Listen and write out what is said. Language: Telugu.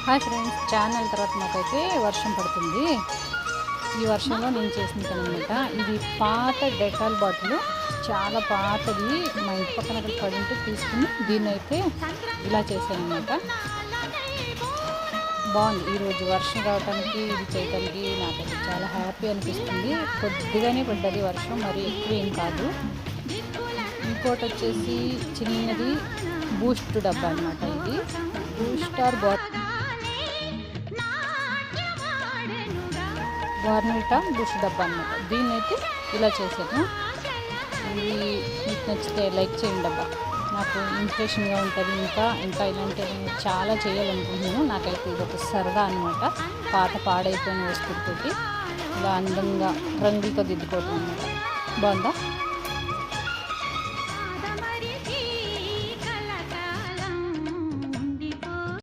హాయ్ ఫ్రెండ్స్, ఛానల్ తర్వాత మాకైతే వర్షం పడుతుంది. ఈ వర్షంలో నేను చేసింది అనమాట. ఇది పాత డెటాల్ బాటిల్, చాలా పాతది. మా ఇంటి పక్కన అక్కడ పడింటే తీసుకుని దీన్ని అయితే ఇలా చేశాను అనమాట. బాగుంది. ఈరోజు వర్షం రావడానికి ఇది చేయడానికి నాకైతే చాలా హ్యాపీ అనిపిస్తుంది. కొద్దిగానే పడ్డది వర్షం, మరి ఎక్కువ ఏం కాదు. ఇంకోటి వచ్చేసి చిన్నది బూస్ట్ డబ్బా అనమాట. ఇది బూస్టర్ బార్నిటా బూస్ట్ డబ్బా అనమాట. దీన్ని అయితే ఇలా చేశాను. ఇది మీకు నచ్చితే లైక్ చేయండి డబ్బా. నాకు ఇన్స్పిరేషన్గా ఉంటుంది. ఇంకా ఇలాంటివి చాలా చేయాలనుకుంటున్నాను. నాకైతే ఇది ఒక సరదా అనమాట. పాత పాడైపోయిన వస్తువులతోటి ఇలా అందంగా రంగులతో దిద్దుకోవటం అనమాట. బాగుందా?